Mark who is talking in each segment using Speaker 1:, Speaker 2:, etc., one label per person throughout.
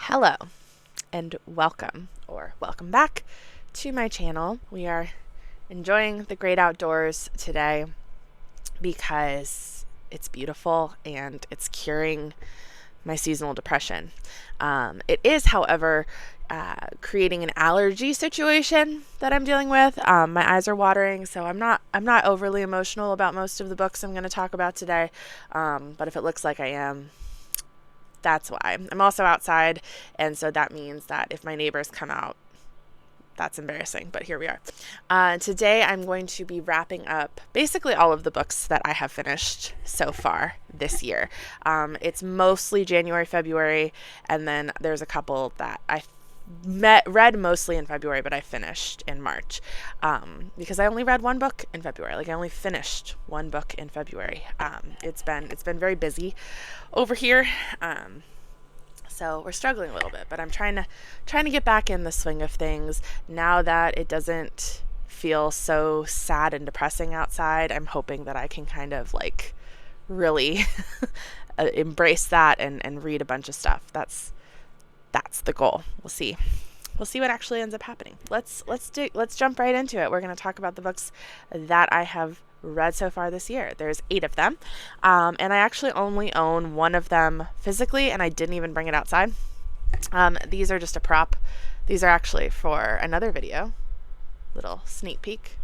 Speaker 1: Hello and welcome or welcome back to my channel. We are enjoying the great outdoors today because it's beautiful and it's curing my seasonal depression. It is, however, creating an allergy situation that I'm dealing with. My eyes are watering, so I'm not overly emotional about most of the books I'm going to talk about today. But if it looks like I am, that's why. I'm also outside, and so that means that if my neighbors come out, that's embarrassing, but here we are. Today I'm going to be wrapping up basically all of the books that I have finished so far this year. It's mostly January, February, and then there's a couple that I read mostly in February, but I finished in March, because I only read one book in February. I only finished one book in February. It's been very busy over here. So we're struggling a little bit, but I'm trying to get back in the swing of things now that it doesn't feel so sad and depressing outside. I'm hoping that I can kind of really embrace that and read a bunch of stuff. That's the goal. We'll see what actually ends up happening. Let's jump right into it. We're going to talk about the books that I have read so far this year. There's 8 of them, and I actually only own one of them physically, and I didn't even bring it outside. These are just a prop. These are actually for another video. Little sneak peek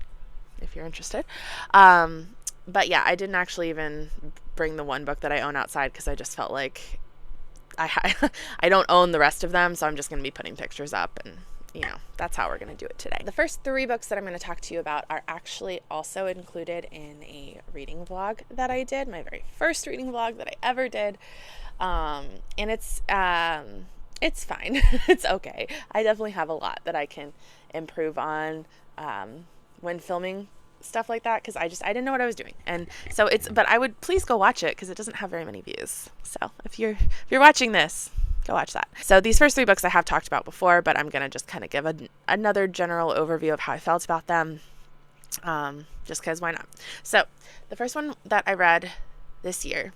Speaker 1: if you're interested. But yeah, I didn't actually even bring the one book that I own outside because I just felt like I don't own the rest of them, so I'm just going to be putting pictures up, and that's how we're going to do it today. The first 3 books that I'm going to talk to you about are actually also included in a reading vlog that I did, my very first reading vlog that I ever did, and it's fine. It's okay. I definitely have a lot that I can improve on when filming stuff like that, because I didn't know what I was doing, and so but I would please go watch it because it doesn't have very many views. So if you're watching this, go watch that. So these first 3 books I have talked about before, but I'm gonna just kind of give another general overview of how I felt about them, just because why not. So the first one that I read this year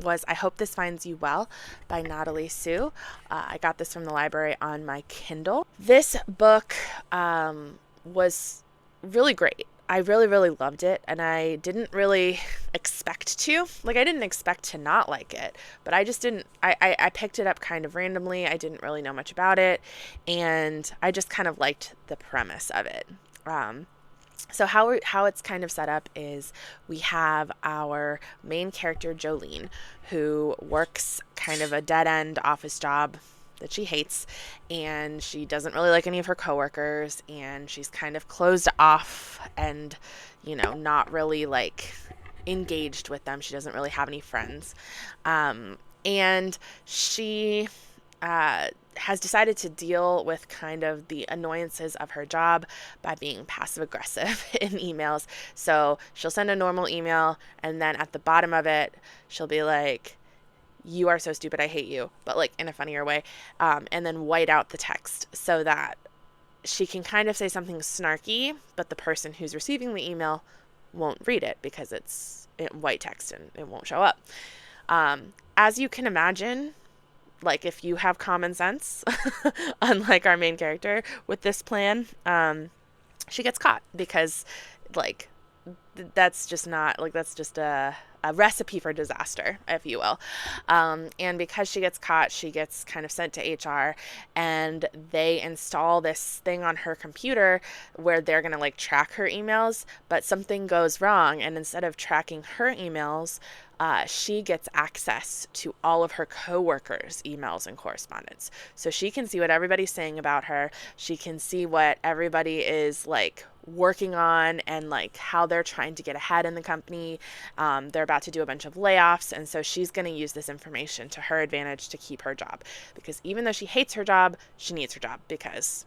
Speaker 1: was I Hope This Finds You Well by Natalie Sue. I got this from the library on my Kindle. This book was really great. I really, really loved it, and I didn't really expect to. I didn't expect to not like it, but I just didn't. I picked it up kind of randomly. I didn't really know much about it, and I just kind of liked the premise of it. So how it's kind of set up is we have our main character, Jolene, who works kind of a dead-end office job that she hates, and she doesn't really like any of her coworkers, and she's kind of closed off and not really engaged with them. She doesn't really have any friends, and she has decided to deal with kind of the annoyances of her job by being passive aggressive in emails. So she'll send a normal email, and then at the bottom of it she'll be like, "You are so stupid, I hate you," but in a funnier way, and then white out the text so that she can kind of say something snarky, but the person who's receiving the email won't read it because it's white text and it won't show up. As you can imagine, if you have common sense, unlike our main character with this plan, she gets caught because that's just a recipe for disaster, if you will. And because she gets caught, she gets kind of sent to HR, and they install this thing on her computer where they're going to track her emails, but something goes wrong, and instead of tracking her emails, she gets access to all of her coworkers' emails and correspondence. So she can see what everybody's saying about her. She can see what everybody is working on and how they're trying to get ahead in the company. They're about to do a bunch of layoffs, and so she's going to use this information to her advantage to keep her job, because even though she hates her job, she needs her job because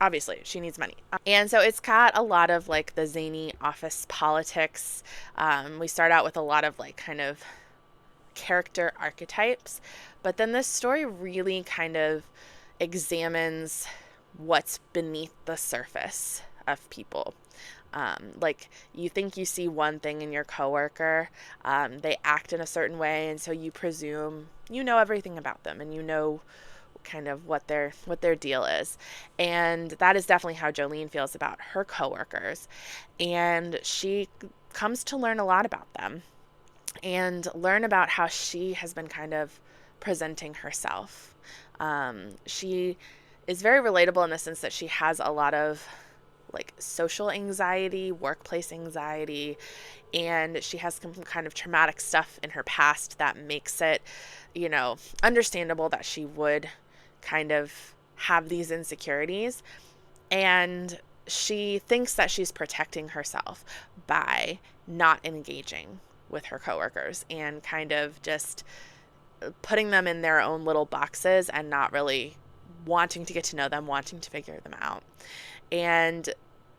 Speaker 1: obviously she needs money. And so it's got a lot of the zany office politics. We start out with a lot of kind of character archetypes, but then this story really kind of examines what's beneath the surface of people. Like, you think you see one thing in your coworker, they act in a certain way, and so you presume you know everything about them, and you know kind of what their deal is. And that is definitely how Jolene feels about her coworkers. And she comes to learn a lot about them and learn about how she has been kind of presenting herself. She is very relatable in the sense that she has a lot of like social anxiety, workplace anxiety, and she has some kind of traumatic stuff in her past that makes it, understandable that she would kind of have these insecurities. And she thinks that she's protecting herself by not engaging with her coworkers and kind of just putting them in their own little boxes and not really wanting to get to know them, wanting to figure them out. And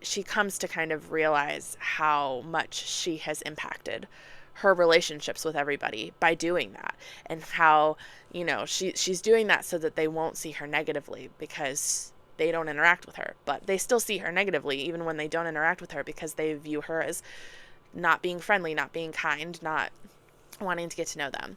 Speaker 1: she comes to kind of realize how much she has impacted her relationships with everybody by doing that, and how, she's doing that so that they won't see her negatively because they don't interact with her, but they still see her negatively even when they don't interact with her because they view her as not being friendly, not being kind, not wanting to get to know them.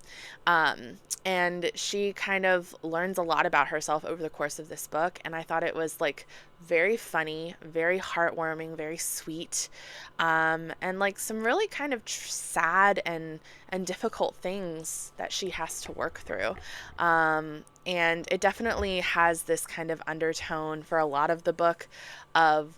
Speaker 1: And she kind of learns a lot about herself over the course of this book. And I thought it was like very funny, very heartwarming, very sweet. And like some really kind of sad and difficult things that she has to work through. And it definitely has this kind of undertone for a lot of the book of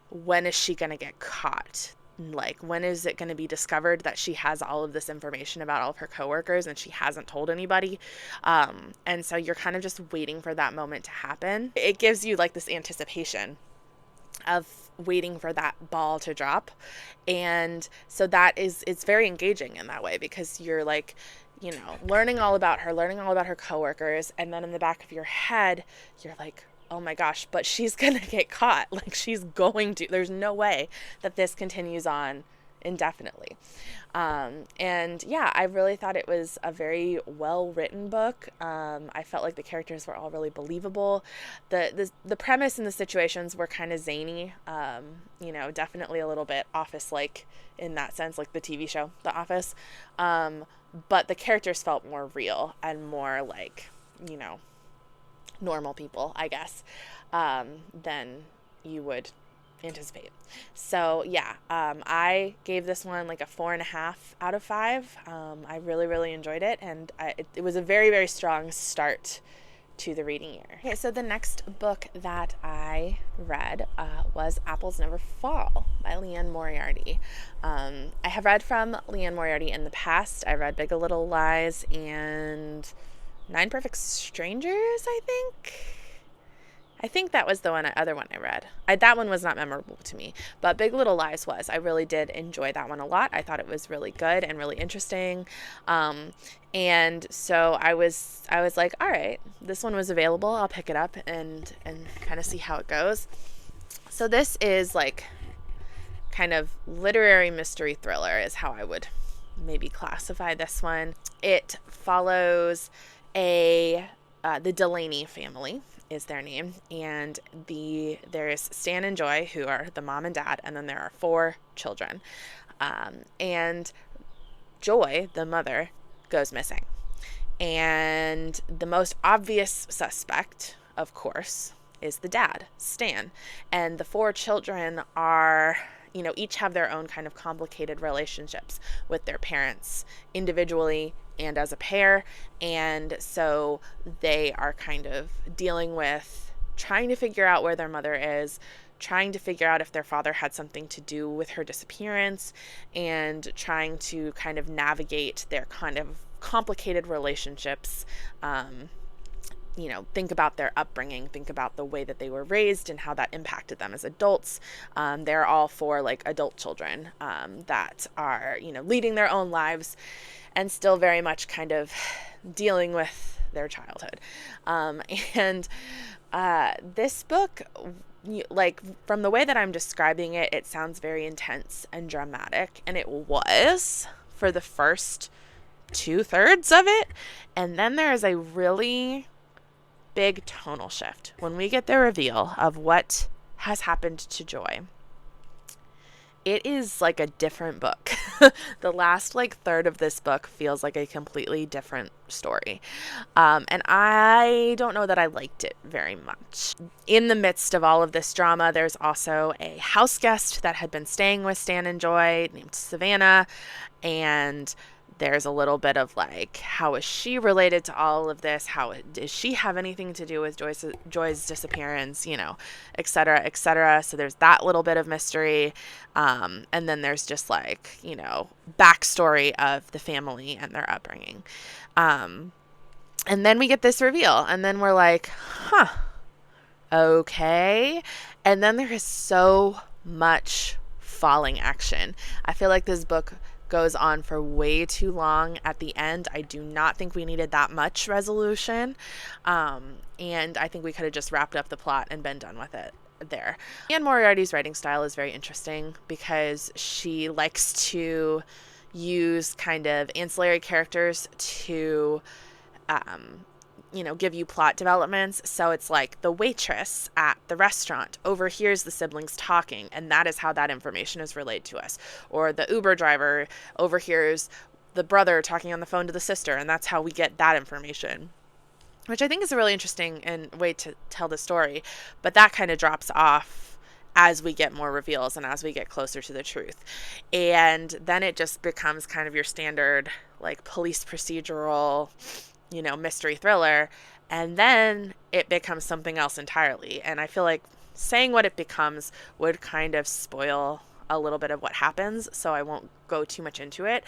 Speaker 1: when is she going to get caught? Like, when is it going to be discovered that she has all of this information about all of her coworkers and she hasn't told anybody? And so you're kind of just waiting for that moment to happen. It gives you like this anticipation of waiting for that ball to drop. And so it's very engaging in that way because you're like, learning all about her coworkers. And then in the back of your head, you're like, oh my gosh, but she's going to get caught. Like, there's no way that this continues on indefinitely. And yeah, I really thought it was a very well-written book. I felt like the characters were all really believable. The premise and the situations were kind of zany, definitely a little bit Office-like in that sense, like the TV show, The Office. But the characters felt more real and more like, normal people, I guess, than you would anticipate. So yeah, I gave this one like a 4.5 out of 5. I really, really enjoyed it, and it was a very, very strong start to the reading year. Okay, so the next book that I read was Apples Never Fall by Liane Moriarty. I have read from Liane Moriarty in the past. I read Big Little Lies and 9 Perfect Strangers, I think that was the other one I read. That one was not memorable to me, but Big Little Lies was. I really did enjoy that one a lot. I thought it was really good and really interesting. And so I was like, all right, this one was available. I'll pick it up and kind of see how it goes. So this is like kind of literary mystery thriller is how I would maybe classify this one. It follows the Delaney family is their name, and there's Stan and Joy, who are the mom and dad, and then there are 4 children, and Joy, the mother, goes missing, and the most obvious suspect, of course, is the dad, Stan, and the 4 children are, each have their own kind of complicated relationships with their parents individually and as a pair, and so they are kind of dealing with trying to figure out where their mother is, trying to figure out if their father had something to do with her disappearance, and trying to kind of navigate their kind of complicated relationships. Think about their upbringing, think about the way that they were raised and how that impacted them as adults. They're all 4 like adult children that are, leading their own lives and still very much kind of dealing with their childhood. And this book, like from the way that I'm describing it, it sounds very intense and dramatic, and it was for the first 2/3 of it. And then there is a really big tonal shift when we get the reveal of what has happened to Joy. it is like a different book. The last like third of this book feels like a completely different story. And I don't know that I liked it very much. In the midst of all of this drama, there's also a house guest that had been staying with Stan and Joy named Savannah. And there's a little bit of like, how is she related to all of this? How does she have anything to do with Joy's disappearance, you know, et cetera, et cetera. So there's that little bit of mystery. And then there's just like, you know, backstory of the family and their upbringing. And then we get this reveal, and then we're like, huh, okay. And then there is so much falling action. I feel like this book goes on for way too long at the end. I do not think we needed that much resolution. And I think we could have just wrapped up the plot and been done with it there. And Moriarty's writing style is very interesting because she likes to use kind of ancillary characters to give you plot developments. So it's like the waitress at the restaurant overhears the siblings talking, and that is how that information is relayed to us. Or the Uber driver overhears the brother talking on the phone to the sister, and that's how we get that information, which I think is a really interesting way to tell the story. But that kind of drops off as we get more reveals and as we get closer to the truth. And then it just becomes kind of your standard like police procedural, mystery thriller, and then it becomes something else entirely. And I feel like saying what it becomes would kind of spoil a little bit of what happens, so I won't go too much into it.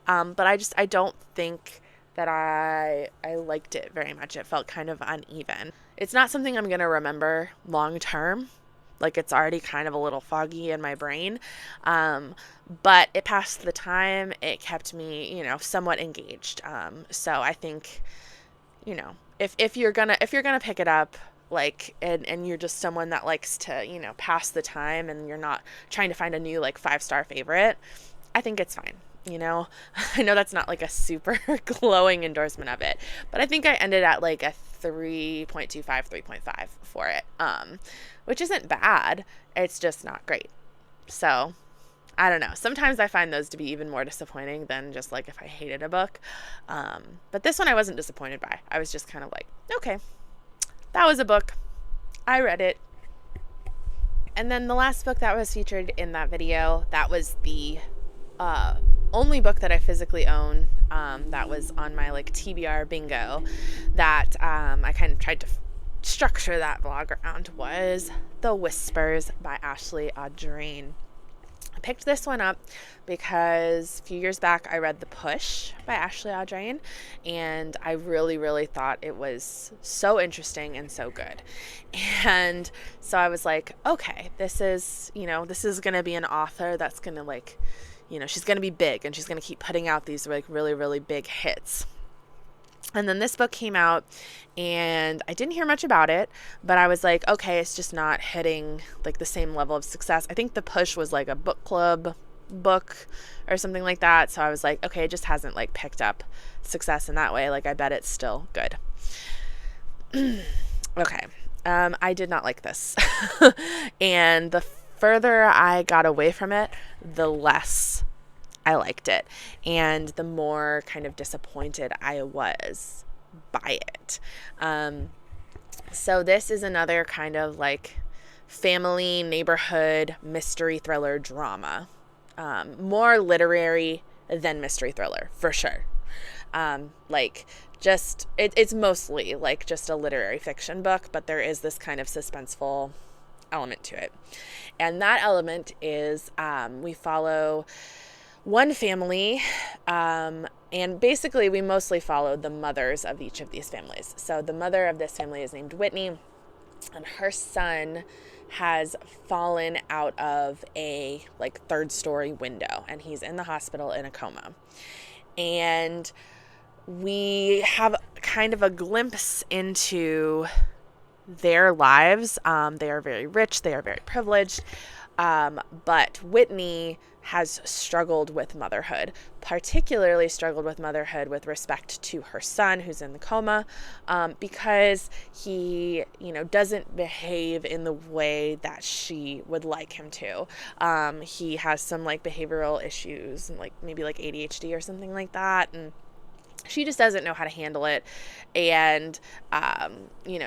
Speaker 1: But I don't think that I liked it very much. It felt kind of uneven. It's not something I'm going to remember long term. Like, it's already kind of a little foggy in my brain. But it passed the time. It kept me, somewhat engaged. So I think, if you're gonna pick it up, like, and you're just someone that likes to, pass the time, and you're not trying to find a new, like, 5-star favorite, I think it's fine. I know that's not like a super glowing endorsement of it, but I think I ended at like a 3.25, 3.5 for it, which isn't bad. It's just not great. So I don't know. Sometimes I find those to be even more disappointing than just like if I hated a book. But this one I wasn't disappointed by. I was just kind of like, okay, that was a book. I read it. And then the last book that was featured in that video, that was the only book that I physically own, that was on my like TBR bingo, that I kind of tried to structure that vlog around, was The Whispers by Adjei-Brenyah. I picked this one up because a few years back I read The Push by Adjei-Brenyah, and I really, really thought it was so interesting and so good. And so I was like, okay, this is going to be an author that's going to like, she's going to be big, and she's going to keep putting out these like really, really big hits. And then this book came out, and I didn't hear much about it, but I was like, okay, it's just not hitting like the same level of success. I think The Push was like a book club book or something like that. So I was like, okay, it just hasn't like picked up success in that way. Like, I bet it's still good. Okay. I did not like this. And the further I got away from it, the less I liked it, and the more kind of disappointed I was by it. So this is another kind of like family neighborhood mystery thriller drama, more literary than mystery thriller for sure. It's mostly like just a literary fiction book, but there is this kind of suspenseful element to it. And that element is we follow one family, and basically we mostly follow the mothers of each of these families. So the mother of this family is named Whitney, and her son has fallen out of a like 3rd-story window, and he's in the hospital in a coma. And we have kind of a glimpse into their lives. They are very rich. They are very privileged. But Whitney has struggled with motherhood, particularly struggled with motherhood with respect to her son who's in the coma, because he, doesn't behave in the way that she would like him to. He has some like behavioral issues and like maybe like ADHD or something like that. And she just doesn't know how to handle it. And,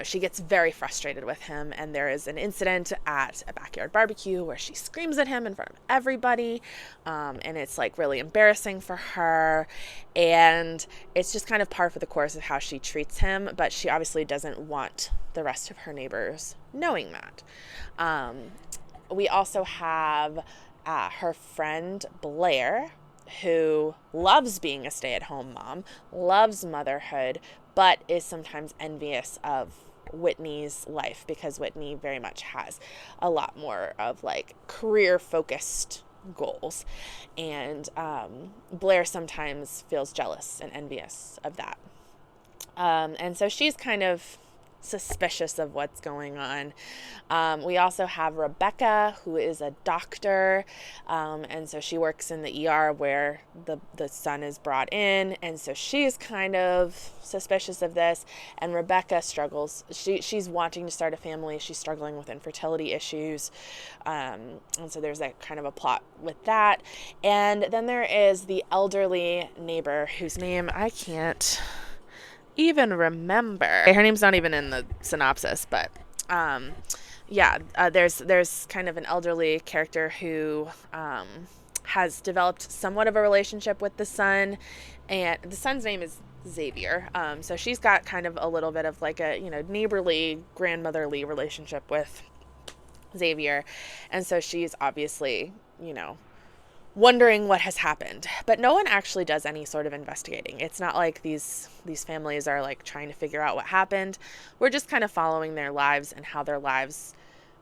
Speaker 1: she gets very frustrated with him. And there is an incident at a backyard barbecue where she screams at him in front of everybody. And it's like really embarrassing for her. And it's just kind of par for the course of how she treats him. But she obviously doesn't want the rest of her neighbors knowing that. We also have her friend Blair, who loves being a stay-at-home mom, loves motherhood, but is sometimes envious of Whitney's life because Whitney very much has a lot more of like career-focused goals. And Blair sometimes feels jealous and envious of that. And so she's kind of suspicious of what's going on. We also have Rebecca, who is a doctor, and so she works in the ER where the son is brought in, and so she's kind of suspicious of this. And Rebecca struggles. She's wanting to start a family. She's struggling with infertility issues, and so there's that kind of a plot with that. And then there is the elderly neighbor whose name I can't even remember. Her name's not even in the synopsis, but there's kind of an elderly character who has developed somewhat of a relationship with the son, and the son's name is Xavier. So she's got kind of a little bit of like a neighborly, grandmotherly relationship with Xavier, and so she's obviously wondering what has happened, but no one actually does any sort of investigating. It's not like these families are like trying to figure out what happened. We're just kind of following their lives and how their lives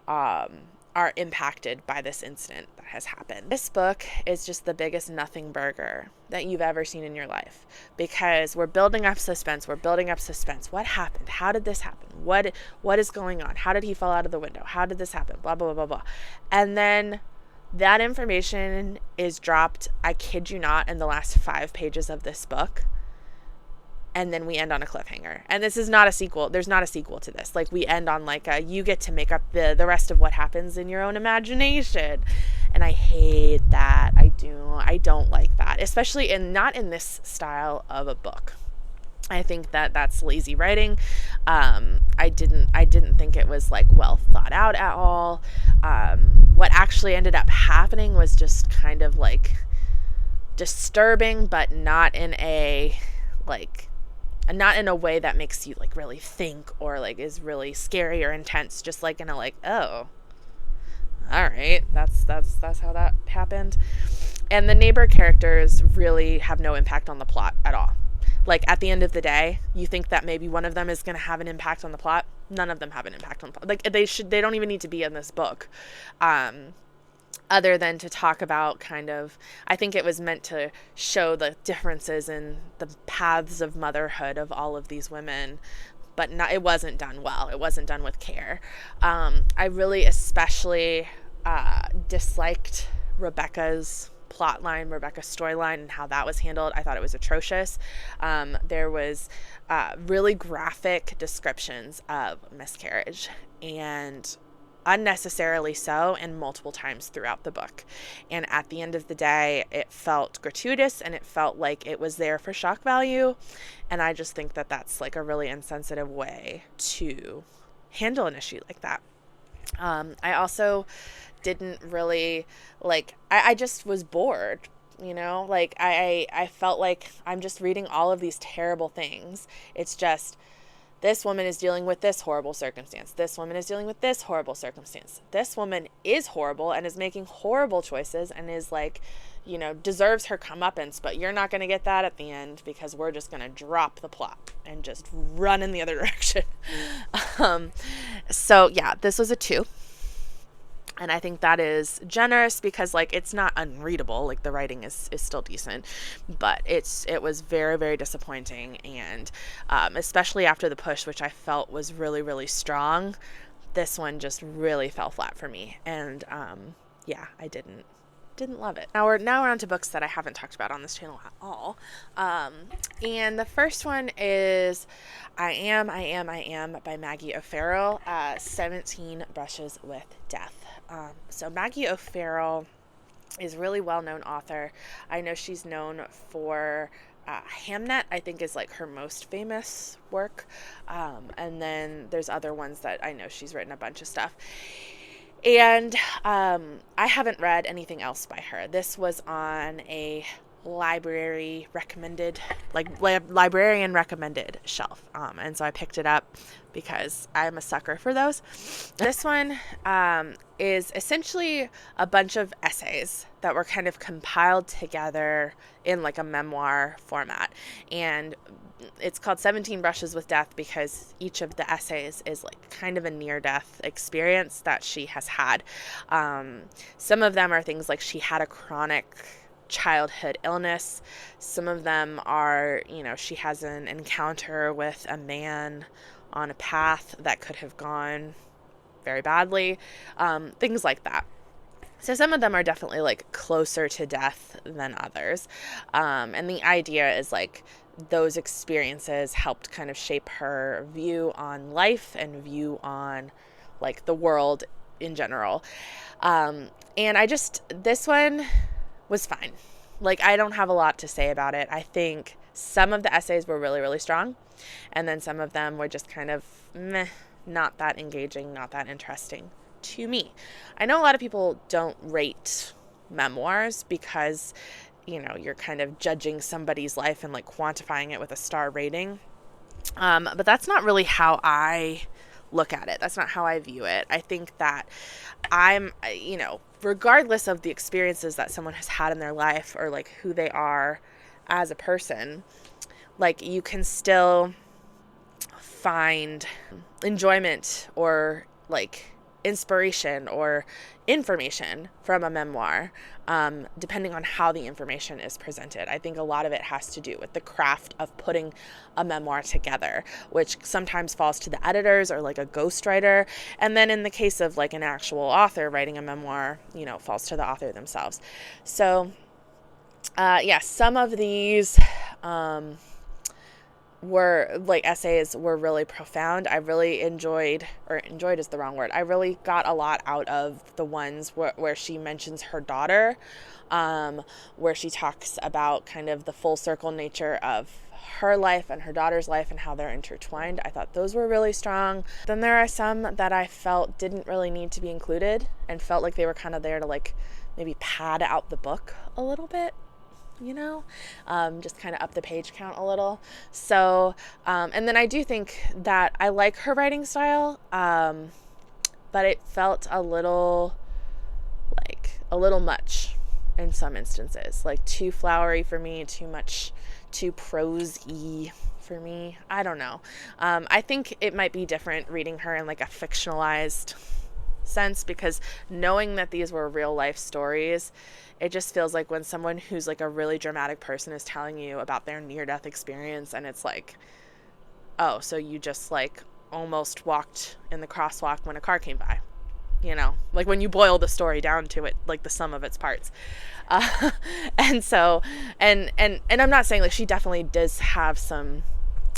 Speaker 1: are impacted by this incident that has happened. This book is just the biggest nothing burger that you've ever seen in your life, because we're building up suspense. What happened? How did this happen? What is going on? How did he fall out of the window? How did this happen? Blah, blah, blah, blah, blah. And then that information is dropped, I kid you not, in the last 5 pages of this book. And then we end on a cliffhanger. And this is not a sequel. There's not a sequel to this. Like, we end on like you get to make up the rest of what happens in your own imagination. And I hate that. I don't like that, especially not in this style of a book. I think that that's lazy writing. I didn't think it was like well thought out at all. What actually ended up happening was just kind of like disturbing, but not in a way that makes you like really think or like is really scary or intense. Just like in a like, oh, all right, that's how that happened. And the neighbor characters really have no impact on the plot at all. Like, at the end of the day, you think that maybe one of them is going to have an impact on the plot. None of them have an impact on the plot. Like, they don't even need to be in this book. Other than to talk about kind of, I think it was meant to show the differences in the paths of motherhood of all of these women. But it wasn't done well. It wasn't done with care. I really especially disliked Rebecca's plotline, Rebecca's storyline, and how that was handled. I thought it was atrocious. There was really graphic descriptions of miscarriage, and unnecessarily so, and multiple times throughout the book. And at the end of the day, it felt gratuitous, and it felt like it was there for shock value. And I just think that that's like a really insensitive way to handle an issue like that. I also didn't really I just was bored, like I felt like I'm just reading all of these terrible things. It's just, this woman is dealing with this horrible circumstance. This woman is dealing with this horrible circumstance. This woman is horrible and is making horrible choices and is like, deserves her comeuppance, but you're not going to get that at the end because we're just going to drop the plot and just run in the other direction. So yeah, this was a 2. And I think that is generous because it's not unreadable. Like, the writing is still decent, but it was very, very disappointing. And especially after the push, which I felt was really, really strong, this one just really fell flat for me. And yeah, I didn't love it. Now we're on to books that I haven't talked about on this channel at all. And the first one is I Am by Maggie O'Farrell, 17 Brushes with Death. So Maggie O'Farrell is a really well-known author. I know she's known for Hamnet, I think, is like her most famous work. And then there's other ones that I know she's written a bunch of stuff. And I haven't read anything else by her. This was on a librarian recommended shelf. And so I picked it up because I'm a sucker for those. This one is essentially a bunch of essays that were kind of compiled together in like a memoir format. And it's called 17 Brushes with Death because each of the essays is like kind of a near-death experience that she has had. Some of them are things like she had a chronic childhood illness. Some of them are, she has an encounter with a man on a path that could have gone very badly. Things like that. So some of them are definitely like closer to death than others. And the idea is like those experiences helped kind of shape her view on life and view on like the world in general. And this one was fine. Like, I don't have a lot to say about it. I think some of the essays were really, really strong. And then some of them were just kind of meh, not that engaging, not that interesting to me. I know a lot of people don't rate memoirs because, you're kind of judging somebody's life and like quantifying it with a star rating. But that's not really how I look at it. That's not how I view it. I think that regardless of the experiences that someone has had in their life or like who they are as a person, like you can still find enjoyment or like inspiration or information from a memoir, depending on how the information is presented. I think a lot of it has to do with the craft of putting a memoir together, which sometimes falls to the editors or like a ghostwriter. And then in the case of like an actual author writing a memoir, falls to the author themselves. So, some of these, essays were really profound. I really enjoyed is the wrong word. I really got a lot out of the ones where she mentions her daughter, where she talks about kind of the full circle nature of her life and her daughter's life and how they're intertwined. I thought those were really strong. Then there are some that I felt didn't really need to be included and felt like they were kind of there to like maybe pad out the book a little bit. Just kind of up the page count a little. So, and then I do think that I like her writing style, but it felt a little much in some instances, like too flowery for me, too prose-y for me. I don't know. I think it might be different reading her in like a fictionalized sense, because knowing that these were real life stories, it just feels like when someone who's like a really dramatic person is telling you about their near-death experience and it's like, oh, so you just like almost walked in the crosswalk when a car came by, like when you boil the story down to it, like the sum of its parts. And so, and I'm not saying like she definitely does have some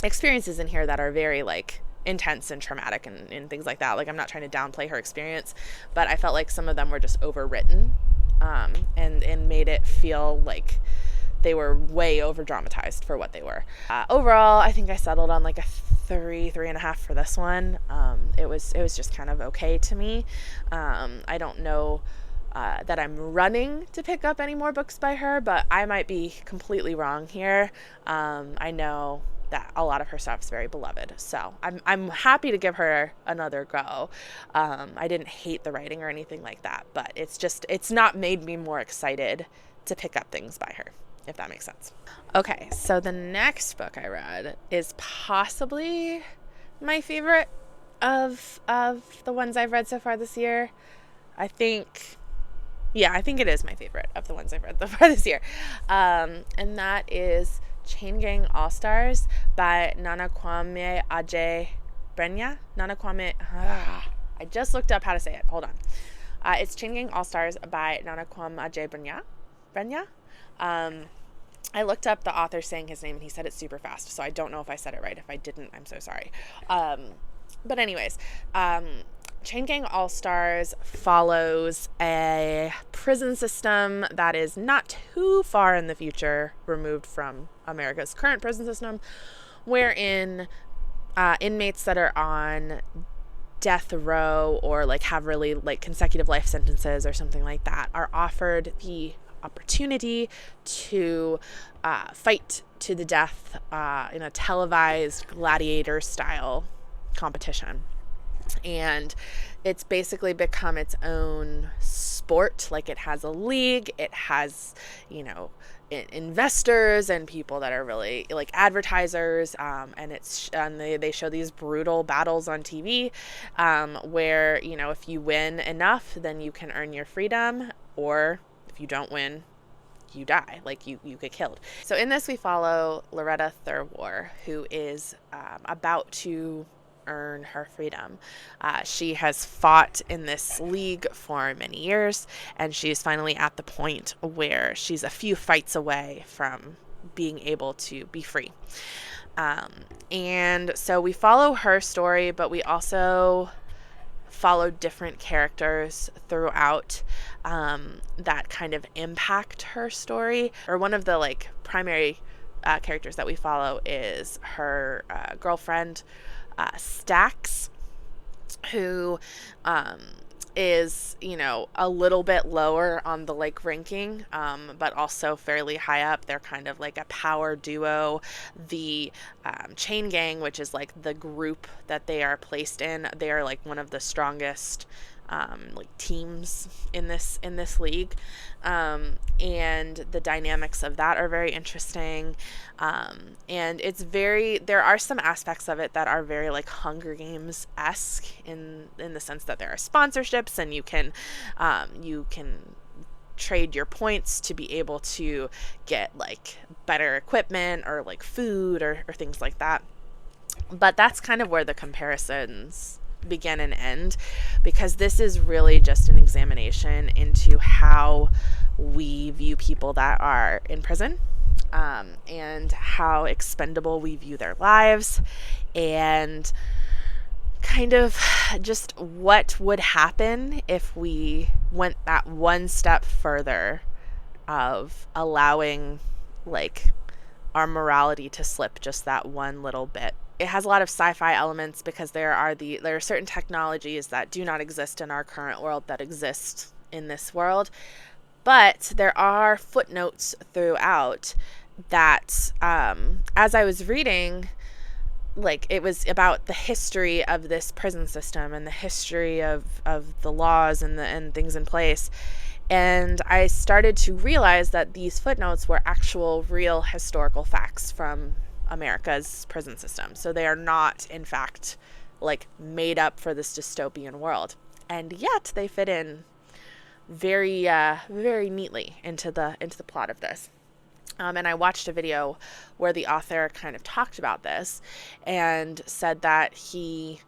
Speaker 1: experiences in here that are very like intense and traumatic and things like that. Like, I'm not trying to downplay her experience, but I felt like some of them were just overwritten, and made it feel like they were way over dramatized for what they were. Overall, I think I settled on like a 3.5 for this one. It was just kind of okay to me. I don't know that I'm running to pick up any more books by her, but I might be completely wrong here. I know that a lot of her stuff is very beloved, so I'm happy to give her another go. I didn't hate the writing or anything like that, but it's not made me more excited to pick up things by her, if that makes sense. Okay, so the next book I read is possibly my favorite of the ones I've read so far this year. I think it is my favorite of the ones I've read so far this year. And that is Chain Gang All-Stars by Adjei-Brenyah. I just looked up how to say it. Hold on. It's Chain Gang All-Stars by Kwame Adjei-Brenyah. I looked up the author saying his name, and he said it super fast, so I don't know if I said it right. If I didn't, I'm so sorry. But anyways, Chain Gang All-Stars follows a prison system that is not too far in the future removed from America's current prison system, wherein inmates that are on death row or like have really like consecutive life sentences or something like that are offered the opportunity to fight to the death in a televised gladiator style competition. And it's basically become its own sport. Like, it has a league, it has, investors and people that are really like advertisers, and they show these brutal battles on TV, where if you win enough, then you can earn your freedom, or if you don't win, you die, like you get killed. So in this we follow Loretta Thurwar, who is about to earn her freedom. She has fought in this league for many years, and she's finally at the point where she's a few fights away from being able to be free. And so we follow her story, but we also follow different characters throughout that kind of impact her story. Or one of the primary characters that we follow is her girlfriend, Stax, who is a little bit lower on the ranking, but also fairly high up. They're kind of like a power duo. The Chain Gang, which is like the group that they are placed in, they are like one of the strongest teams in this league, and the dynamics of that are very interesting, and there are some aspects of it that are very like Hunger Games-esque in the sense that there are sponsorships, and you can trade your points to be able to get like better equipment or like food or things like that. But that's kind of where the comparisons begin and end, because this is really just an examination into how we view people that are in prison, and how expendable we view their lives, and kind of just what would happen if we went that one step further of allowing our morality to slip just that one little bit. It has a lot of sci-fi elements because there are certain technologies that do not exist in our current world that exist in this world. But there are footnotes throughout that, as I was reading, it was about the history of this prison system and the history of the laws and things in place. And I started to realize that these footnotes were actual real historical facts from America's prison system. So they are not, in fact, made up for this dystopian world. And yet they fit in very, very neatly into the plot of this. And I watched a video where the author kind of talked about this and said that he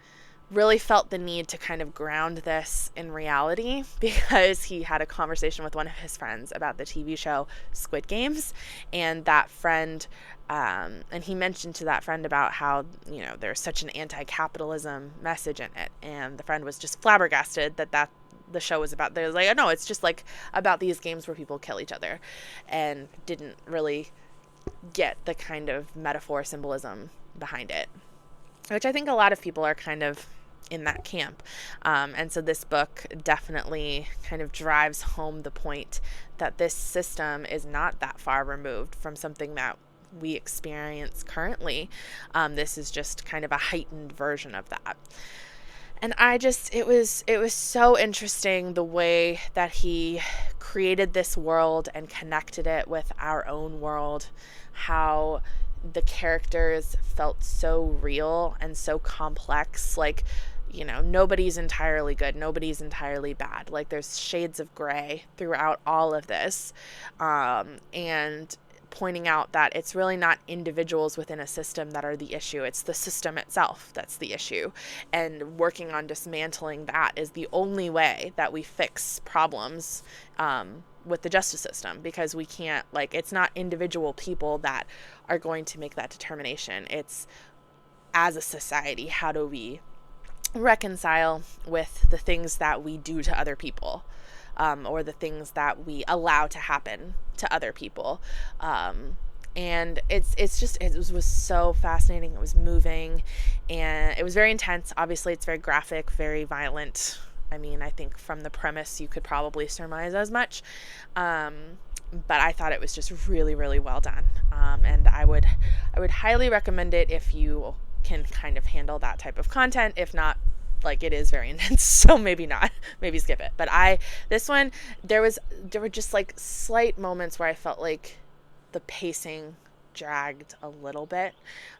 Speaker 1: really felt the need to kind of ground this in reality because he had a conversation with one of his friends about the TV show Squid Games, and that friend, and he mentioned to that friend about how, there's such an anti-capitalism message in it, and the friend was just flabbergasted that the show was about. They're like, oh, no, it's just about these games where people kill each other, and didn't really get the kind of metaphor symbolism behind it, which I think a lot of people are kind of in that camp. And so this book definitely kind of drives home the point that this system is not that far removed from something that we experience currently. This is just kind of a heightened version of that. And it was so interesting the way that he created this world and connected it with our own world, how the characters felt so real and so complex. Nobody's entirely good, nobody's entirely bad. There's shades of gray throughout all of this. And pointing out that it's really not individuals within a system that are the issue. It's the system itself that's the issue. And working on dismantling that is the only way that we fix problems with the justice system, because we can't, like, it's not individual people that are going to make that determination. It's, as a society, how do we reconcile with the things that we do to other people, or the things that we allow to happen to other people. And it was so fascinating. It was moving, and it was very intense. Obviously, it's very graphic, very violent. I mean, I think from the premise, you could probably surmise as much. But I thought it was just really, really well done. And I would highly recommend it if you can kind of handle that type of content. If not, like, it is very intense, so maybe not, maybe skip it. But this one, there were just like slight moments where I felt like the pacing dragged a little bit.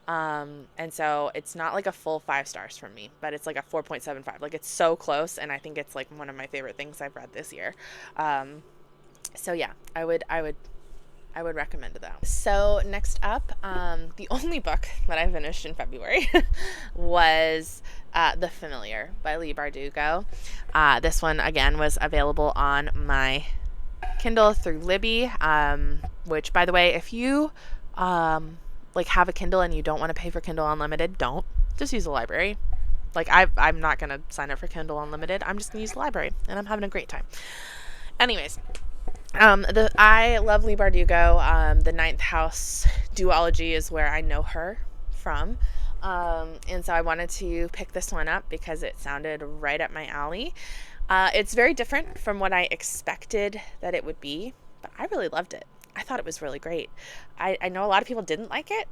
Speaker 1: And so it's not like a full 5 stars from me, but it's like a 4.75. Like, it's so close, and I think it's like one of my favorite things I've read this year. So yeah, I would recommend that. So next up, the only book that I finished in February was The Familiar by Leigh Bardugo. This one, again, was available on my Kindle through Libby, which, by the way, if you like have a Kindle and you don't want to pay for Kindle Unlimited, don't. Just use the library. Like, I'm not going to sign up for Kindle Unlimited. I'm just going to use the library, and I'm having a great time. Anyways, I love Leigh Bardugo. The Ninth House duology is where I know her from. And so I wanted to pick this one up because it sounded right up my alley. It's very different from what I expected that it would be, but I really loved it. I thought it was really great. I know a lot of people didn't like it,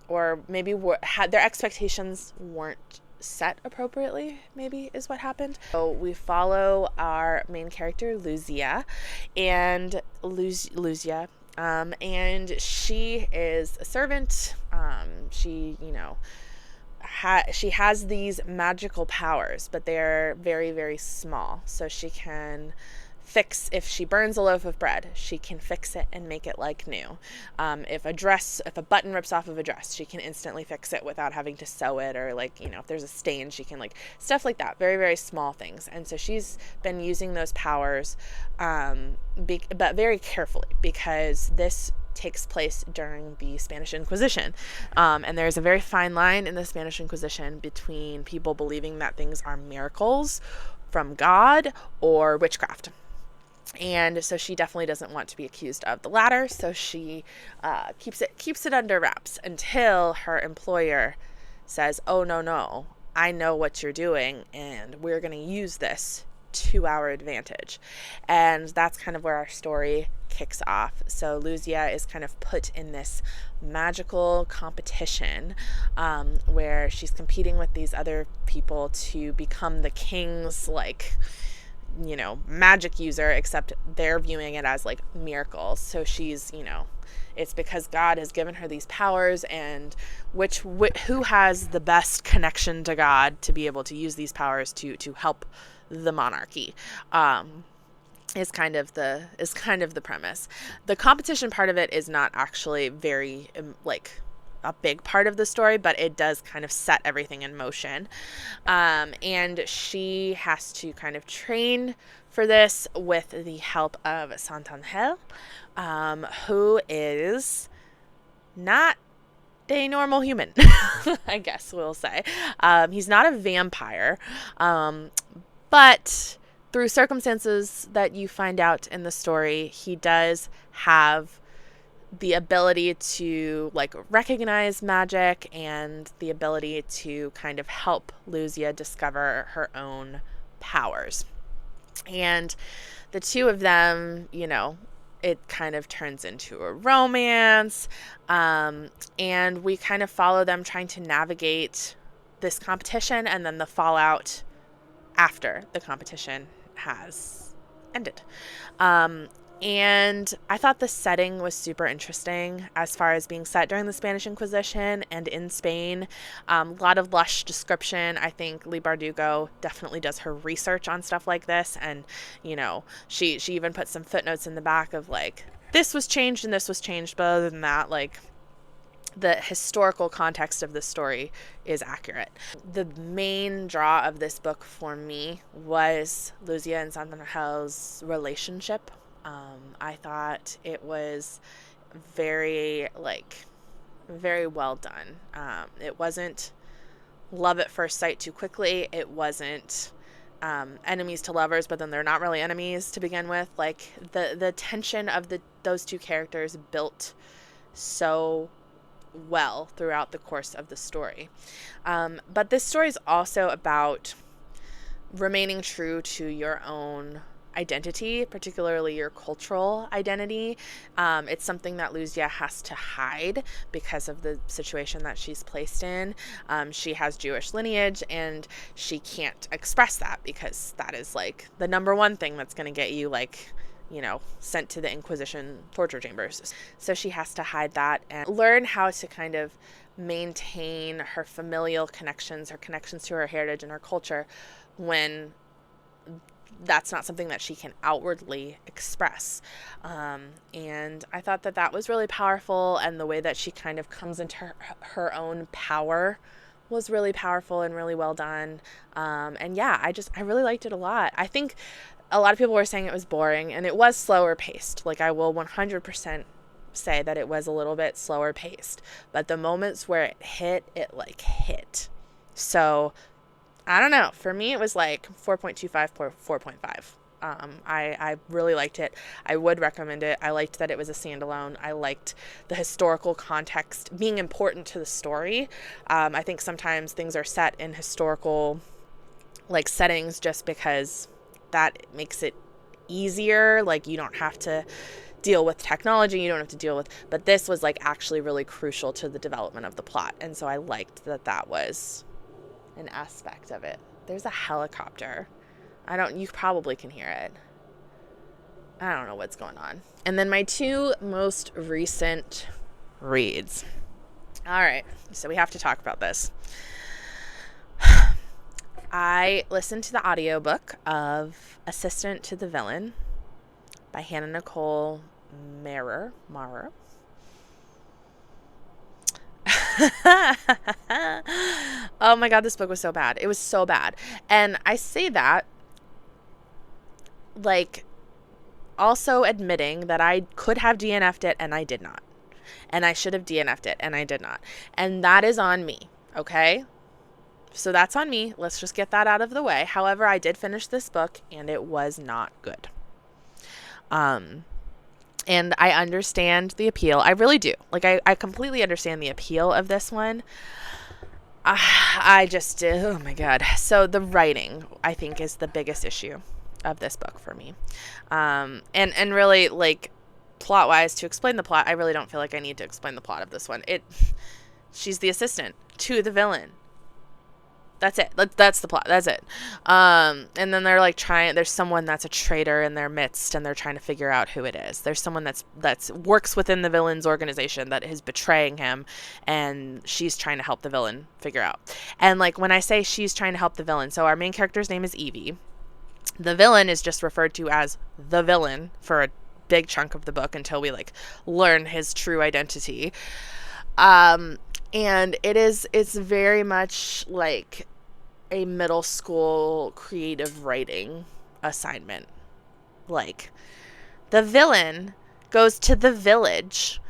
Speaker 1: or maybe had their expectations weren't set appropriately, maybe is what happened. So we follow our main character, Luzia, and and she is a servant. She, she has these magical powers, but they're very, very small. So she can fix, if she burns a loaf of bread, she can fix it and make it like new. If a button rips off of a dress, she can instantly fix it without having to sew it, or if there's a stain, she can, stuff like that. Very, very small things. And so she's been using those powers, but very carefully, because this takes place during the Spanish Inquisition. And there's a very fine line in the Spanish Inquisition between people believing that things are miracles from God or witchcraft. And so she definitely doesn't want to be accused of the latter. So she keeps it under wraps until her employer says, "Oh, no, I know what you're doing, and we're going to use this to our advantage." And that's kind of where our story kicks off. So Luzia is kind of put in this magical competition where she's competing with these other people to become the king's magic user, except they're viewing it as miracles. So she's, it's because God has given her these powers, and who has the best connection to God to be able to use these powers to help the monarchy, is kind of the premise. The competition part of it is not actually very a big part of the story, but it does kind of set everything in motion. And she has to kind of train for this with the help of Santangel, who is not a normal human, I guess we'll say. He's not a vampire, but through circumstances that you find out in the story, he does have the ability to recognize magic, and the ability to kind of help Luzia discover her own powers. And the two of them, it kind of turns into a romance, and we kind of follow them trying to navigate this competition and then the fallout after the competition has ended. And I thought the setting was super interesting as far as being set during the Spanish Inquisition and in Spain. A lot of lush description. I think Leigh Bardugo definitely does her research on stuff like this. And, she even put some footnotes in the back of this was changed and this was changed, but other than that, like, the historical context of this story is accurate. The main draw of this book for me was Luzia and Santangel's relationship. I thought it was very well done. It wasn't love at first sight too quickly. It wasn't enemies to lovers, but then they're not really enemies to begin with. Like, the tension of those two characters built so well throughout the course of the story. But this story is also about remaining true to your own identity, particularly your cultural identity. It's something that Luzia has to hide because of the situation that she's placed in. She has Jewish lineage, and she can't express that because that is like the number one thing that's going to get you, like, you know, sent to the Inquisition torture chambers. So she has to hide that and learn how to kind of maintain her familial connections, her connections to her heritage and her culture, when that's not something that she can outwardly express. And I thought that was really powerful, and the way that she kind of comes into her own power was really powerful and really well done. And yeah, I really liked it a lot. I think a lot of people were saying it was boring, and it was slower paced. Like, I will 100% say that it was a little bit slower paced, but the moments where it hit. So I don't know. For me, it was like 4.25, 4.5. I really liked it. I would recommend it. I liked that it was a standalone. I liked the historical context being important to the story. I think sometimes things are set in historical, like, settings just because that makes it easier. Like, you don't have to deal with technology. You don't have to deal with, but this was like actually really crucial to the development of the plot. And so I liked that was an aspect of it. There's a helicopter. You probably can hear it. I don't know what's going on. And then my two most recent reads. All right, so we have to talk about this. I listened to the audiobook of Assistant to the Villain by Hannah Nicole Maehrer. Oh my God, this book was so bad. It was so bad. And I say that, like, also admitting that I could have DNF'd it and I did not. And I should have DNF'd it and I did not. And that is on me, okay? So that's on me. Let's just get that out of the way. However, I did finish this book and it was not good. And I understand the appeal. I really do. Like, I completely understand the appeal of this one. I just, oh my God. So the writing, I think, is the biggest issue of this book for me. And really, like, plot-wise, to explain the plot, I really don't feel like I need to explain the plot of this one. She's the assistant to the villain. That's it. That's the plot. That's it. And then they're like there's someone that's a traitor in their midst, and they're trying to figure out who it is. There's someone that's works within the villain's organization that is betraying him, and she's trying to help the villain figure out. And like, when I say she's trying to help the villain, so our main character's name is Evie. The villain is just referred to as the villain for a big chunk of the book until we like learn his true identity. And it's very much like a middle school creative writing assignment. Like, the villain goes to the village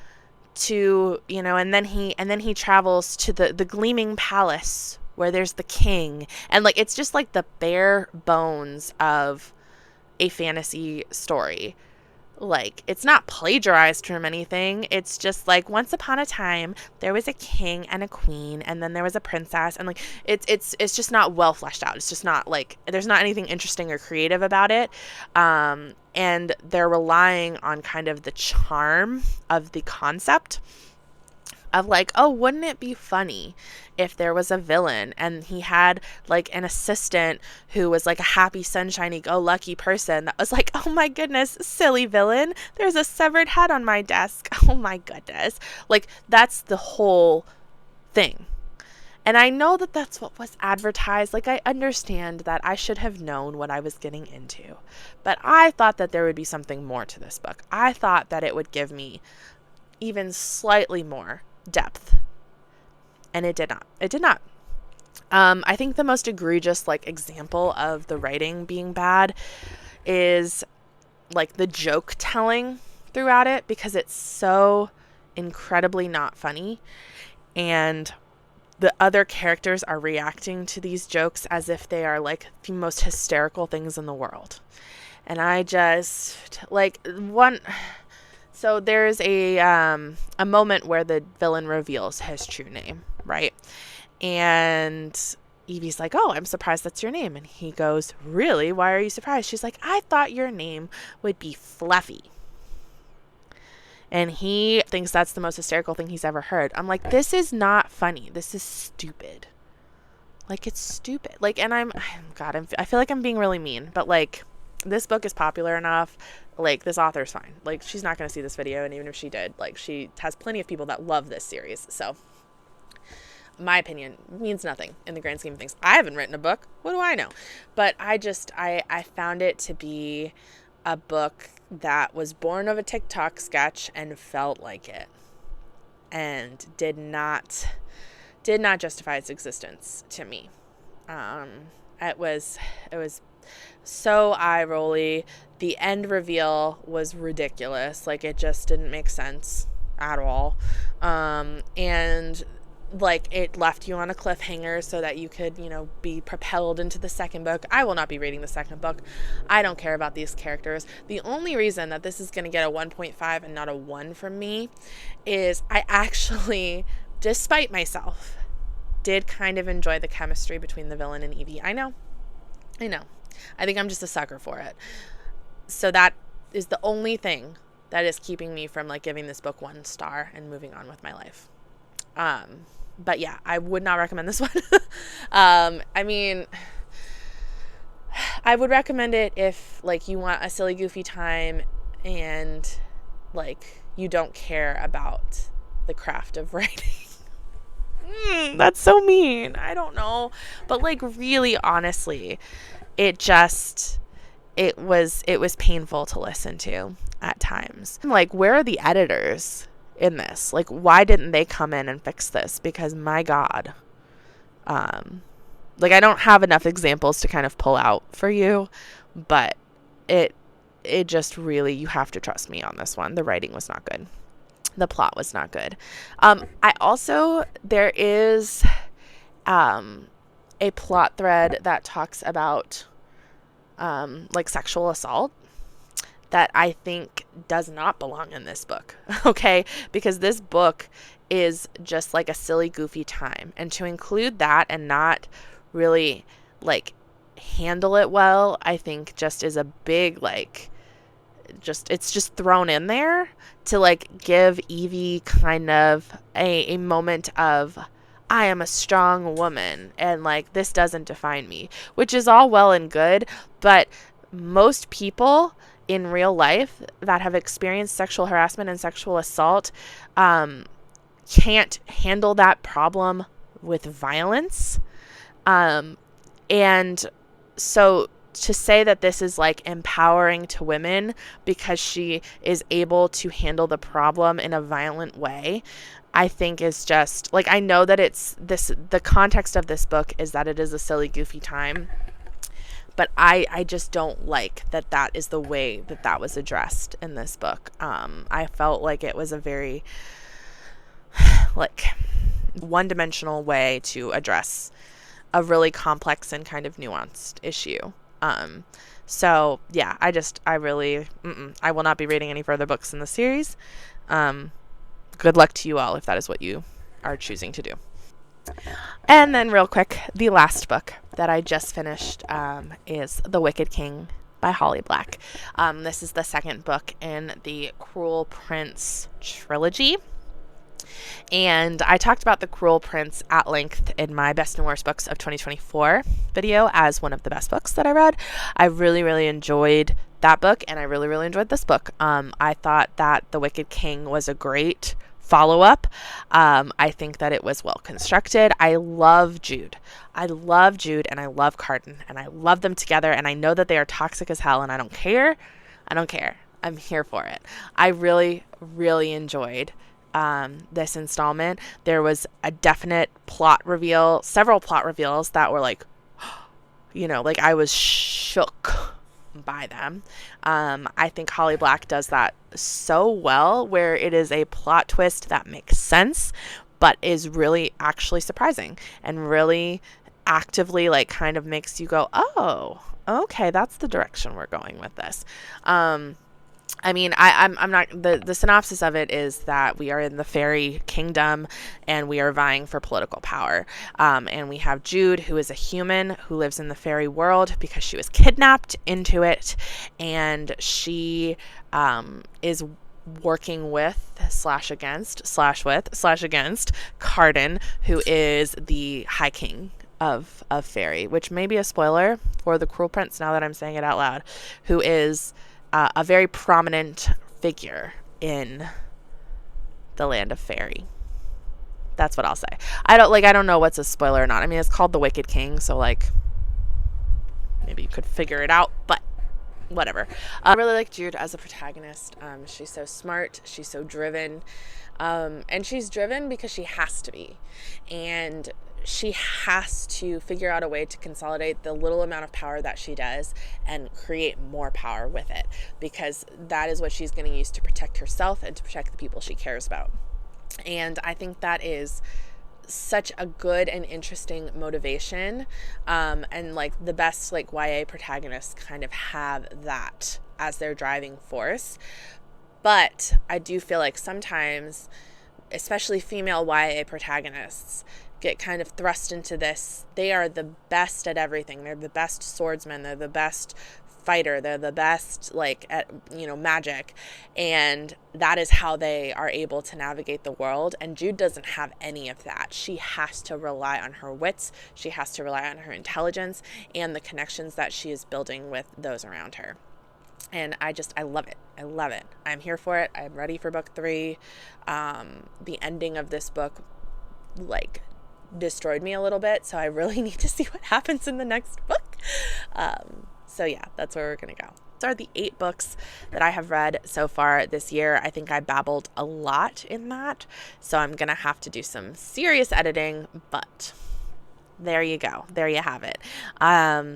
Speaker 1: to, you know, and then he travels to the Gleaming Palace where there's the king. And like, it's just like the bare bones of a fantasy story. Like, it's not plagiarized from anything. It's just like, once upon a time there was a king and a queen, and then there was a princess, and like, it's just not well fleshed out. It's just not like, there's not anything interesting or creative about it. And they're relying on kind of the charm of the concept of like, oh, wouldn't it be funny if there was a villain and he had like an assistant who was like a happy, sunshiny, go lucky person that was like, oh my goodness, silly villain, there's a severed head on my desk. Oh my goodness. Like, that's the whole thing. And I know that that's what was advertised. Like, I understand that I should have known what I was getting into. But I thought that there would be something more to this book. I thought that it would give me even slightly more depth. And it did not. It did not. I think the most egregious, like, example of the writing being bad is, like, the joke telling throughout it, because it's so incredibly not funny. And the other characters are reacting to these jokes as if they are, like, the most hysterical things in the world. And I just, like, so there's a moment where the villain reveals his true name, right? And Evie's like, oh, I'm surprised that's your name. And he goes, really? Why are you surprised? She's like, I thought your name would be Fluffy. And he thinks that's the most hysterical thing he's ever heard. I'm like, this is not funny. This is stupid. Like, it's stupid. Like, and I feel like I'm being really mean, but, like, this book is popular enough. Like, this author's fine. Like, she's not going to see this video. And even if she did, like, she has plenty of people that love this series. So my opinion means nothing in the grand scheme of things. I haven't written a book. What do I know? But I found it to be a book that was born of a TikTok sketch and felt like it, and did not justify its existence to me. It was so eye-rolly. The end reveal was ridiculous. Like, it just didn't make sense at all. And, like, it left you on a cliffhanger so that you could, be propelled into the second book. I will not be reading the second book. I don't care about these characters. The only reason that this is going to get a 1.5 and not a 1 from me is I actually, despite myself, did kind of enjoy the chemistry between the villain and Evie. I know. I think I'm just a sucker for it. So that is the only thing that is keeping me from, like, giving this book 1 star and moving on with my life. But yeah, I would not recommend this one. I mean, I would recommend it if, like, you want a silly, goofy time and, like, you don't care about the craft of writing. That's so mean. I don't know. But, like, really, honestly, it was painful to listen to at times. Like, where are the editors in this? Like, why didn't they come in and fix this? Because, my God, like, I don't have enough examples to kind of pull out for you, but it just really, you have to trust me on this one. The writing was not good. The plot was not good. There is a plot thread that talks about like, sexual assault that I think does not belong in this book, okay? Because this book is just, like, a silly, goofy time. And to include that and not really, like, handle it well, I think just is a big, like, it's just thrown in there to, like, give Evie kind of a moment of, I am a strong woman and, like, this doesn't define me, which is all well and good, but most people in real life that have experienced sexual harassment and sexual assault can't handle that problem with violence. And so to say that this is, like, empowering to women because she is able to handle the problem in a violent way, I think is just, like, I know that the context of this book is that it is a silly, goofy time, but I just don't like that is the way that was addressed in this book. I felt like it was a very, like, one-dimensional way to address a really complex and kind of nuanced issue. So yeah, I will not be reading any further books in the series. Good luck to you all if that is what you are choosing to do. And then real quick, the last book that I just finished is The Wicked King by Holly Black. This is the second book in the Cruel Prince trilogy. And I talked about The Cruel Prince at length in my Best and Worst Books of 2024 video as one of the best books that I read. I really, really enjoyed that book, and I really, really enjoyed this book. I thought that The Wicked King was a great follow-up. I think that it was well constructed. I love Jude. I love Jude and I love Carden, and I love them together, and I know that they are toxic as hell, and I don't care. I'm here for it. I really, really enjoyed this installment. There was a definite plot reveal, several plot reveals that were like, like I was shook by them. I think Holly Black does that so well, where it is a plot twist that makes sense, but is really actually surprising and really actively like kind of makes you go, oh, okay, that's the direction we're going with this. I'm not, the synopsis of it is that we are in the fairy kingdom and we are vying for political power. And we have Jude, who is a human who lives in the fairy world because she was kidnapped into it. And she is working with against Carden, who is the High King of fairy, which may be a spoiler for the Cruel Prince now that I'm saying it out loud, who is a very prominent figure in the land of fairy. That's what I'll say. I don't know what's a spoiler or not. I mean, it's called the Wicked King, so like maybe you could figure it out, but whatever. I really like Jude as a protagonist. She's so smart, she's so driven, and she's driven because she has to be, and she has to figure out a way to consolidate the little amount of power that she does and create more power with it, because that is what she's going to use to protect herself and to protect the people she cares about. And I think that is such a good and interesting motivation, and like the best like YA protagonists kind of have that as their driving force. But I do feel like sometimes, especially female YA protagonists, get kind of thrust into this. They are the best at everything. They're the best swordsman. They're the best fighter. They're the best like at magic, and that is how they are able to navigate the world. And Jude doesn't have any of that. She has to rely on her wits. She has to rely on her intelligence and the connections that she is building with those around her. And I love it. I love it. I'm here for it. I'm ready for book 3. The ending of this book like destroyed me a little bit, so I really need to see what happens in the next book. So yeah, that's where we're gonna go. These are the 8 books that I have read so far this year. I think I babbled a lot in that, so I'm gonna have to do some serious editing, but there you go. There you have it.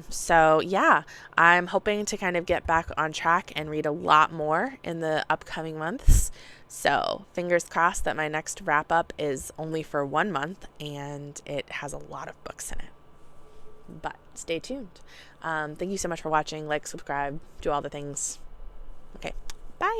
Speaker 1: So yeah, I'm hoping to kind of get back on track and read a lot more in the upcoming months. So fingers crossed that my next wrap up is only for 1 month and it has a lot of books in it. But stay tuned. Thank you so much for watching. Like, subscribe, do all the things. Okay, bye.